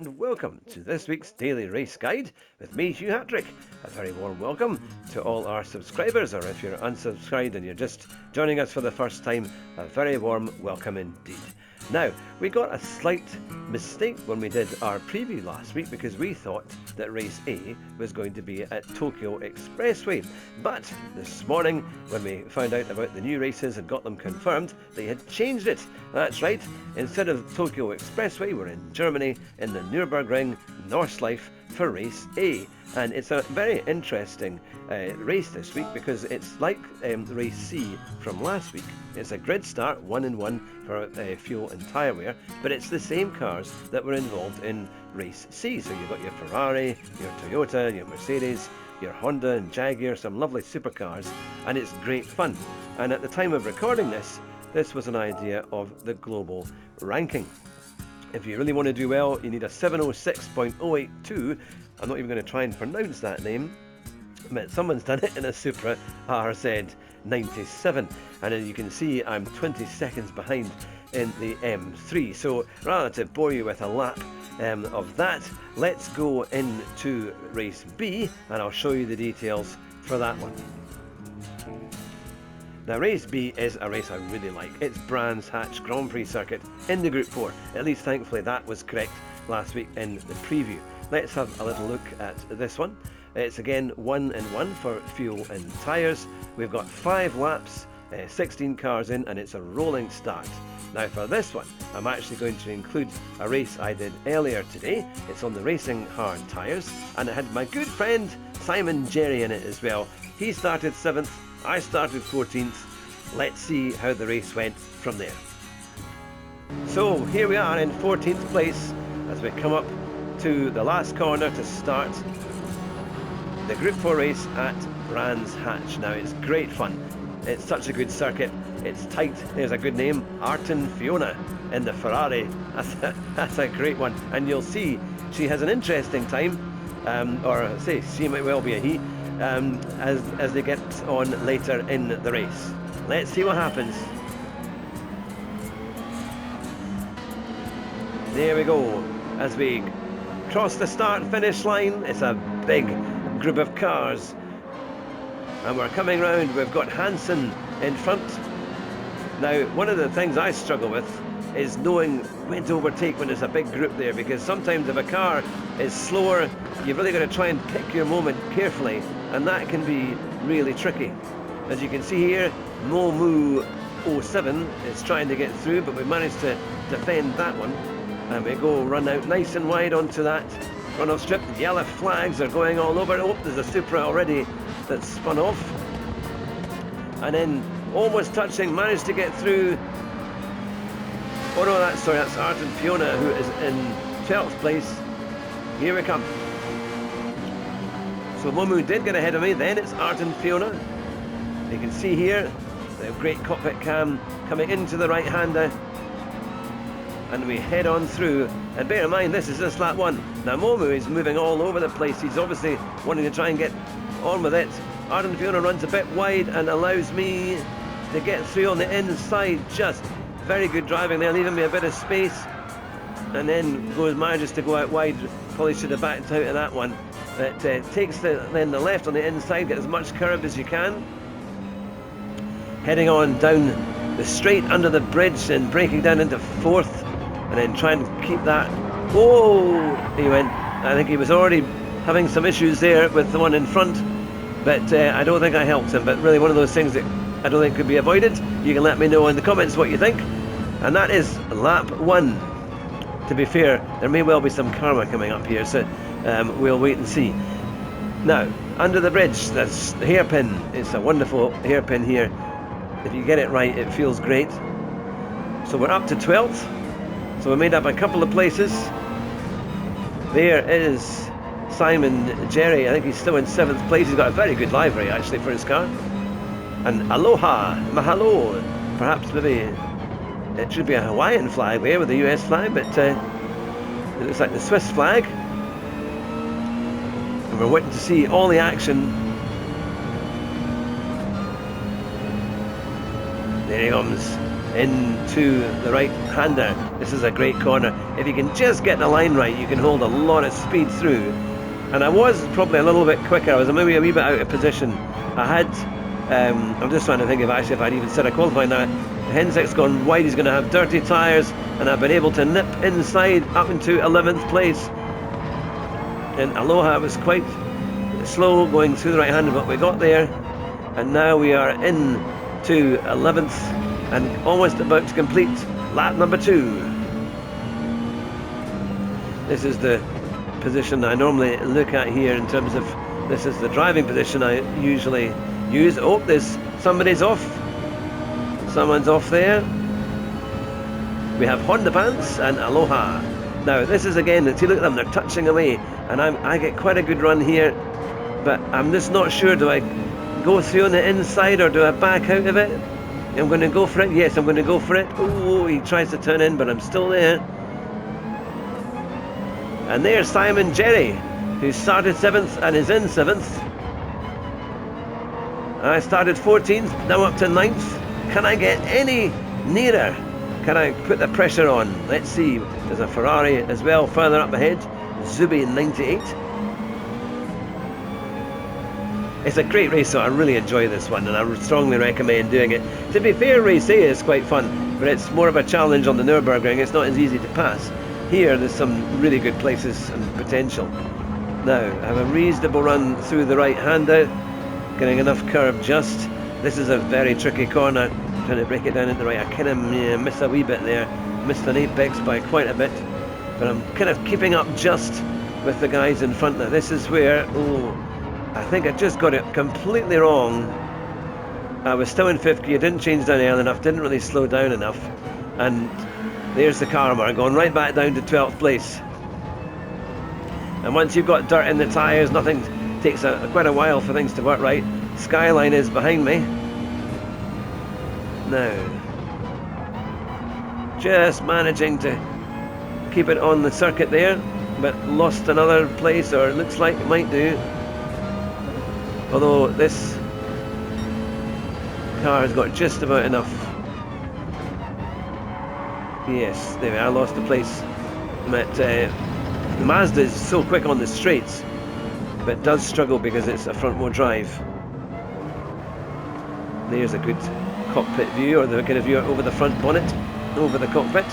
And welcome to this week's Daily Race Guide with me, Hugh Hatrick. A very warm welcome to all our subscribers, or if you're unsubscribed and you're just joining us for the first time, a very warm welcome indeed. Now, we got a slight mistake when we did our preview last week because we thought that race A was going to be at Tokyo Expressway. But this morning, when we found out about the new races and got them confirmed, they had changed it. That's right, instead of Tokyo Expressway, we're in Germany in the Nürburgring Nordschleife for race A. And it's a very interesting race this week because it's like race C from last week. It's a grid start, 1-in-1 for fuel and tyre wear, but it's the same cars that were involved in race C. So you've got your Ferrari, your Toyota, your Mercedes, your Honda and Jaguar, some lovely supercars, and it's great fun. And at the time of recording this, this was an idea of the global ranking. If you really want to do well, you need a 706.082. I'm not even going to try and pronounce that name, but someone's done it in a Supra RZ97. And as you can see, I'm 20 seconds behind in the M3. So rather to bore you with a lap of that, let's go into race B and I'll show you the details for that one. Now race B is a race I really like. It's Brands Hatch Grand Prix circuit in the Group 4. At least thankfully that was correct last week in the preview. Let's have a little look at this one. It's again 1-in-1 for fuel and tyres. We've got 5 laps, 16 cars in, and it's a rolling start. Now for this one, I'm actually going to include a race I did earlier today. It's on the Racing Hard tyres, and it had my good friend Simon Jerry in it as well. He started 7th, I started 14th. Let's see how the race went from there. So here we are in 14th place as we come up to the last corner to start the Group 4 race at Brands Hatch. Now it's great fun. It's such a good circuit. It's tight. There's a good name, Arten Fiona in the Ferrari. That's a great one. And you'll see she has an interesting time, or say she might well be a he, as they get on later in the race. Let's see what happens. There we go. As we cross the start-finish line, it's a big group of cars. And we're coming round, we've got Hansen in front. Now, one of the things I struggle with is knowing when to overtake when there's a big group there, because sometimes if a car is slower, you've really got to try and pick your moment carefully, and that can be really tricky. As you can see here, Momu 07 is trying to get through, but we managed to defend that one. And we go run out nice and wide onto that run-off strip. The yellow flags are going all over. Oh, there's a Supra already that's spun off. And then almost touching, managed to get through. Oh no, that's Arten Fiona, who is in 12th place. Here we come. So Momu did get ahead of me, then it's Arten Fiona. You can see here the great cockpit cam coming into the right-hander. And we head on through, and bear in mind this is just lap 1. Now Momu is moving all over the place. He's obviously wanting to try and get on with it. Arten Fiona runs a bit wide and allows me to get through on the inside. Just very good driving there, leaving me a bit of space, and then manages to go out wide. Probably should have backed out of that one, but takes then the left on the inside, get as much curve as you can, heading on down the straight under the bridge and breaking down into 4th. And then try and keep that. Whoa! He went. I think he was already having some issues there with the one in front, but I don't think I helped him. But really, one of those things that I don't think could be avoided. You can let me know in the comments what you think. And that is lap 1. To be fair, there may well be some karma coming up here, so we'll wait and see. Now, under the bridge, there's the hairpin. It's a wonderful hairpin here. If you get it right, it feels great. So we're up to 12th. So we made up a couple of places. There is Simon Jerry. I think he's still in 7th place. He's got a very good livery actually for his car. And aloha, mahalo. Perhaps maybe it should be a Hawaiian flag there with the US flag, but it looks like the Swiss flag. And we're waiting to see all the action. There he comes. into the right-hander. This is a great corner. If you can just get the line right, you can hold a lot of speed through. And I was probably a little bit quicker. I was maybe a wee bit out of position. I had, I'm just trying to think of actually if I'd even said a qualifying now. Hensick's gone wide, he's going to have dirty tyres, and I've been able to nip inside up into 11th place. And Aloha was quite slow going through the right hand, but we got there, and now we are in to 11th and almost about to complete lap number 2. This is the position I normally look at here in terms of, this is the driving position I usually use. Oh, there's somebody's off. Someone's off there. We have Honda Pants and Aloha. Now this is again, see, look at them, they're touching away, and I get quite a good run here, but I'm just not sure, do I go through on the inside or do I back out of it? I'm going to go for it. Yes, I'm going to go for it. Oh, he tries to turn in, but I'm still there. And there's Simon Jerry, who started 7th and is in 7th. I started 14th, now up to 9th. Can I get any nearer? Can I put the pressure on? Let's see. There's a Ferrari as well further up ahead. Zubi 98. It's a great race, so I really enjoy this one, and I strongly recommend doing it. To be fair, race A is quite fun, but it's more of a challenge on the Nürburgring. It's not as easy to pass. Here, there's some really good places and potential. Now, I have a reasonable run through the right-hander, getting enough curve just. This is a very tricky corner, trying to break it down into the right. I kind of miss a wee bit there, missed an apex by quite a bit, but I'm kind of keeping up just with the guys in front now. This is where, I think I just got it completely wrong. I was still in 5th gear, didn't change down early enough, didn't really slow down enough, and there's the karma, going right back down to 12th place. And once you've got dirt in the tyres, nothing takes quite a while for things to work right. Skyline is behind me. Now, just managing to keep it on the circuit there, but lost another place, or it looks like it might do. Although this car has got just about enough. Yes, there we are, lost the place. But the Mazda is so quick on the straights, but does struggle because it's a front wheel drive. There's a good cockpit view, or the kind of view over the front bonnet, over the cockpit.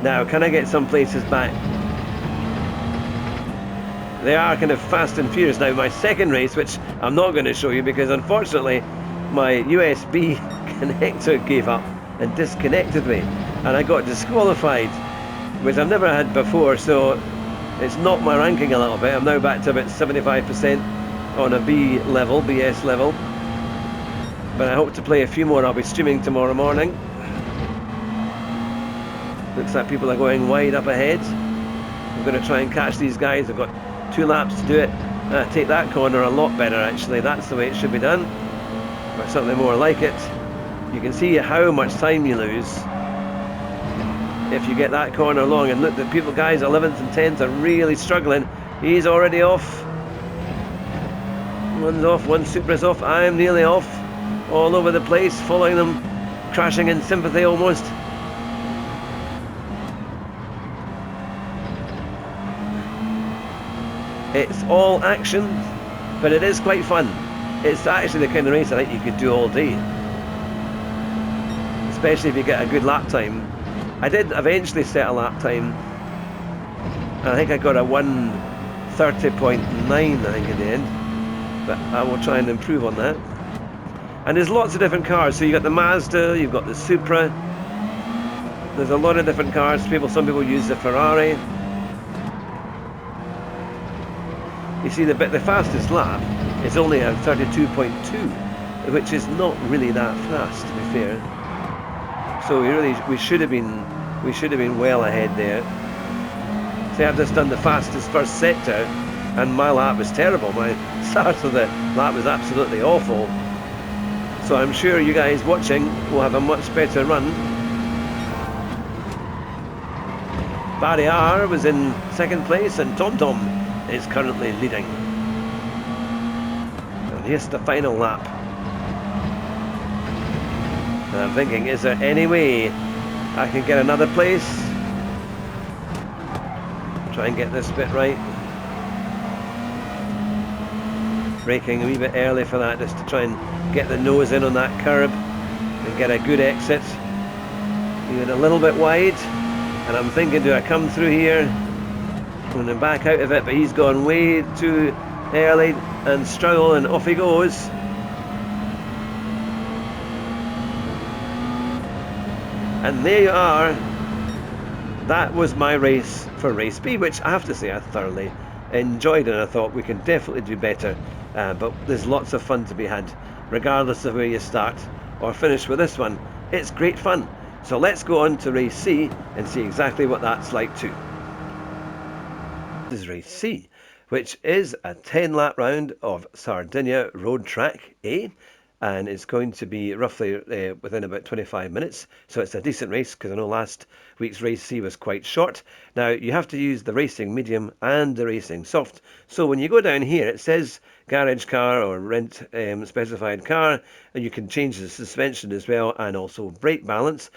Now, can I get some places back? They are kind of fast and furious. Now, my second race, which I'm not going to show you because unfortunately my USB connector gave up and disconnected me, and I got disqualified, which I've never had before, so it's knocked my ranking a little bit. I'm now back to about 75% on a BS level, but I hope to play a few more. I'll be streaming tomorrow morning. Looks like people are going wide up ahead. I'm going to try and catch these guys. I've got 2 laps to do it. Take that corner a lot better, actually. That's the way it should be done, or something more like it. You can see how much time you lose if you get that corner long. And look, the people, guys 11th and 10th are really struggling. He's already off. One's off, one Supra's off. I'm nearly off. All over the place, following them, crashing in sympathy almost. It's all action, but it is quite fun. It's actually the kind of race I think you could do all day, especially if you get a good lap time. I did eventually set a lap time. I think I got a 1:30.9, I think, in the end, but I will try and improve on that. And there's lots of different cars. So you've got the Mazda, you've got the Supra. There's a lot of different cars. Some people use the Ferrari. You see, the fastest lap is only a 32.2, which is not really that fast, to be fair. So we should have been well ahead there. See, I've just done the fastest first sector, and my lap was terrible. My start of the lap was absolutely awful. So I'm sure you guys watching will have a much better run. Barry R was in 2nd place, and Tom Tom is currently leading. And here's the final lap. And I'm thinking, is there any way I can get another place? Try and get this bit right. Braking a wee bit early for that, just to try and get the nose in on that curb and get a good exit. Even a little bit wide. And I'm thinking, do I come through here and then back out of it? But he's gone way too early and struggle, and off he goes. And there you are. That was my race for race B, which I have to say I thoroughly enjoyed, and I thought we can definitely do better. But there's lots of fun to be had, regardless of where you start or finish with this one. It's great fun. So let's go on to race C and see exactly what that's like too. This is race C, which is a 10-lap round of Sardinia Road Track A, and it's going to be roughly within about 25 minutes, so it's a decent race, because I know last week's race C was quite short. Now, you have to use the racing medium and the racing soft, so when you go down here it says garage car or rent specified car, and you can change the suspension as well, and also brake balance.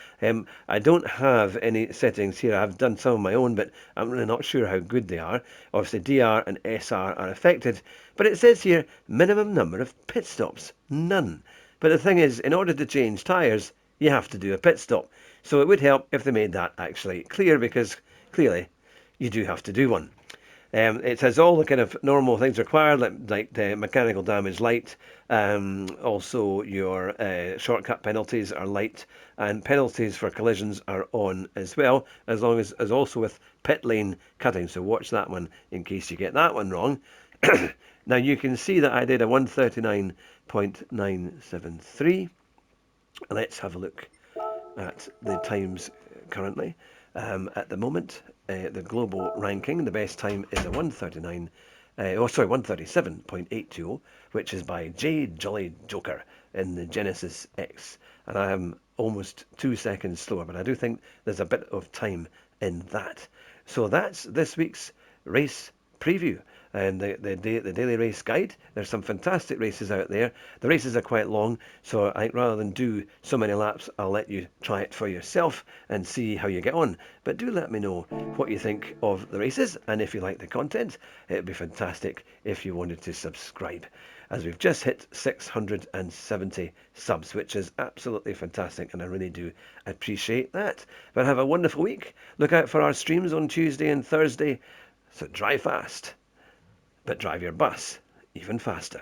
I don't have any settings here. I've done some of my own, but I'm really not sure how good they are. Obviously DR and SR are affected, but it says here minimum number of pit stops, none. But the thing is, in order to change tyres, you have to do a pit stop, so it would help if they made that actually clear, because clearly you do have to do one. It has all the kind of normal things required, like the mechanical damage light. Also, your shortcut penalties are light, and penalties for collisions are on as well, as long as also with pit lane cutting. So watch that one in case you get that one wrong. Now you can see that I did a 139.973. Let's have a look at the times currently. At the moment, the global ranking, the best time is a 137.820, which is by J Jolly Joker in the Genesis X. And I am almost 2 seconds slower, but I do think there's a bit of time in that. So that's this week's race preview and the daily race guide. There's some fantastic races out there. The races are quite long, so I think rather than do so many laps, I'll let you try it for yourself and see how you get on. But do let me know what you think of the races, and if you like the content, it'd be fantastic if you wanted to subscribe, as we've just hit 670 subs, which is absolutely fantastic, and I really do appreciate that. But have a wonderful week. Look out for our streams on Tuesday and Thursday. So drive fast, but drive your bus even faster.